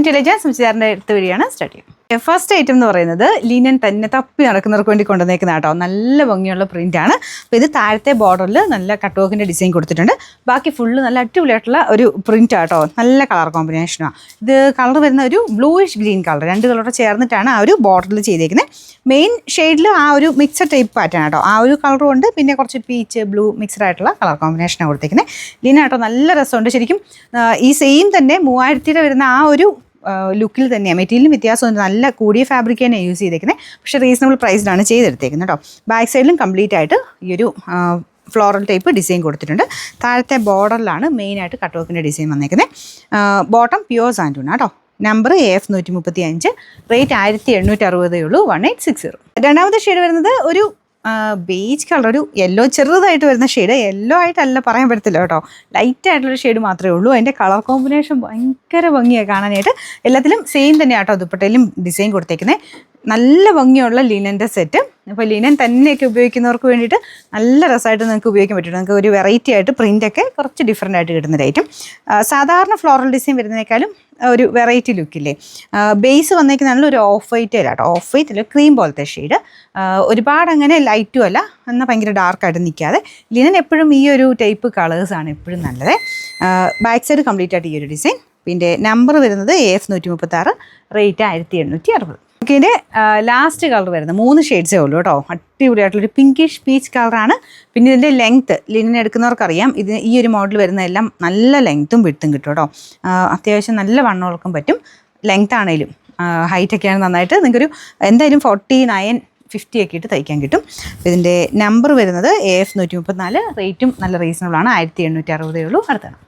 വീഡിയോയിലേക്ക് സംസാരിൻ്റെ അടുത്ത വഴിയാണ് സ്റ്റാർട്ട് ചെയ്യുന്നത്. ഫസ്റ്റ് ഐറ്റം എന്ന് പറയുന്നത് ലിനൻ തന്നെ തപ്പി നടക്കുന്നവർക്ക് വേണ്ടി കൊണ്ടുവന്നേക്കുന്ന കേട്ടോ. നല്ല ഭംഗിയുള്ള പ്രിൻ്റാണ്. അപ്പോൾ ഇത് താഴത്തെ ബോർഡറിൽ നല്ല കട്ട് വർക്കിൻ്റെ ഡിസൈൻ കൊടുത്തിട്ടുണ്ട്. ബാക്കി ഫുള്ള് നല്ല അടിപൊളിയായിട്ടുള്ള ഒരു പ്രിൻ്റ് ആട്ടോ. നല്ല കളർ കോമ്പിനേഷനാണ്. ഇത് കളർ വരുന്ന ഒരു ബ്ലൂയിഷ് ഗ്രീൻ കളർ, രണ്ട് കളറോടെ ചേർന്നിട്ടാണ് ആ ഒരു ബോർഡറിൽ ചെയ്തേക്കുന്നത്. മെയിൻ ഷെയ്ഡിൽ ആ ഒരു മിക്സഡ് ടൈപ്പ് പാറ്റേൺ ആട്ടോ. ആ ഒരു കളറും ഉണ്ട്, പിന്നെ കുറച്ച് പീച്ച് ബ്ലൂ മിക്സഡ് ആയിട്ടുള്ള കളർ കോമ്പിനേഷനാണ് കൊടുത്തേക്കുന്നത്. ലിനൻ ആട്ടോ നല്ല രസമുണ്ട്. ശരിക്കും ഈ സെയിം തന്നെ 3000 വരുന്ന ആ ഒരു ലുക്കിൽ തന്നെയാണ്. മെറ്റീരിയലും വ്യത്യാസമുണ്ട്. നല്ല കൂടിയ ഫാബ്രിക് തന്നെ യൂസ് ചെയ്തേക്കുന്നത്, പക്ഷേ റീസണബിൾ പ്രൈസിലാണ് ചെയ്തെടുത്തേക്കുന്നത് കേട്ടോ. ബാക്ക് സൈഡിലും കംപ്ലീറ്റ് ആയിട്ട് ഈ ഒരു ഫ്ലോറൽ ടൈപ്പ് ഡിസൈൻ കൊടുത്തിട്ടുണ്ട്. താഴത്തെ ബോർഡറിലാണ് മെയിനായിട്ട് കട്ട് വർക്കിൻ്റെ ഡിസൈൻ വന്നേക്കുന്നത്. ബോട്ടം പ്യുവർ സാൻഡൂൺ കേട്ടോ. നമ്പർ AF 135, റേറ്റ് 1760 ഉള്ളൂ, 1860. രണ്ടാമത്തെ ഷെയ്ഡ് വരുന്നത് ഒരു ബേജ് കളർ, ഒരു യെല്ലോ ചെറുതായിട്ട് വരുന്ന ഷെയ്ഡ്. യെല്ലോ ആയിട്ടല്ല പറയാൻ പറ്റത്തില്ല കേട്ടോ, ലൈറ്റ് ആയിട്ടുള്ളൊരു ഷെയ്ഡ് മാത്രമേ ഉള്ളൂ. അതിൻ്റെ കളർ കോമ്പിനേഷൻ ഭയങ്കര ഭംഗിയാണ് കാണാനായിട്ട്. എല്ലാത്തിലും സെയിം തന്നെയാണ് കേട്ടോ ദുപ്പട്ടയിലും ഡിസൈൻ കൊടുത്തേക്കുന്നത്. നല്ല ഭംഗിയുള്ള ലിനൻ്റെ സെറ്റ്. അപ്പോൾ ലിനൻ തന്നെയൊക്കെ ഉപയോഗിക്കുന്നവർക്ക് വേണ്ടിയിട്ട് നല്ല രസമായിട്ട് നിങ്ങൾക്ക് ഉപയോഗിക്കാൻ പറ്റും. നിങ്ങൾക്ക് ഒരു വെറൈറ്റി ആയിട്ട് പ്രിൻ്റൊക്കെ കുറച്ച് ഡിഫറെൻ്റ് ആയിട്ട് കിട്ടുന്ന ഐറ്റം. സാധാരണ ഫ്ലോറൽ ഡിസൈൻ വരുന്നതിനേക്കാളും ഒരു വെറൈറ്റി ലുക്കില്ലേ. ബേസ് വന്നേക്കുന്നതാണെങ്കിൽ ഒരു ഓഫ് വൈറ്റ് അല്ല കേട്ടോ, ഓഫ് വൈറ്റ് അല്ല, ക്രീം പോലത്തെ ഷെയ്ഡ്. ഒരുപാട് അങ്ങനെ ലൈറ്റും അല്ല, എന്നാൽ ഭയങ്കര ഡാർക്കായിട്ട് നിൽക്കാതെ. ലിനൻ എപ്പോഴും ഈ ഒരു ടൈപ്പ് കളേഴ്സാണ് എപ്പോഴും നല്ലത്. ബാക്ക് സൈഡ് കംപ്ലീറ്റ് ആയിട്ട് ഈ ഒരു ഡിസൈൻ. പിന്നെ നമ്പർ വരുന്നത് AF 136, റേറ്റ് 1860. ഓക്കെ, ഇതിൻ്റെ ലാസ്റ്റ് കളർ വരുന്നത് 3 ഷെയ്ഡ്സേ ഉള്ളൂ കേട്ടോ. അടിപൊളിയായിട്ടുള്ളൊരു പിങ്കിഷ് പീച്ച് കളറാണ്. പിന്നെ ഇതിൻ്റെ ലെങ്ത്ത് ലിനൻ എടുക്കുന്നവർക്കറിയാം, ഇത് ഈ ഒരു മോഡൽ വരുന്നതെല്ലാം നല്ല ലെങ്ത്തും വിട്ടും കിട്ടും കേട്ടോ. അത്യാവശ്യം നല്ല വണ്ണമുള്ളവർക്കും പറ്റും. ലെങ്ത് ആണെങ്കിലും ഹൈറ്റൊക്കെയാണ് നന്നായിട്ട് നിങ്ങൾക്കൊരു എന്തായാലും 49, 50 ഒക്കെ ഇട്ട് തയ്ക്കാൻ കിട്ടും. ഇതിൻ്റെ നമ്പർ വരുന്നത് AF 134, റേറ്റും നല്ല റീസണബിളാണ്, 1860 ഉള്ളൂ. അടുത്താണ്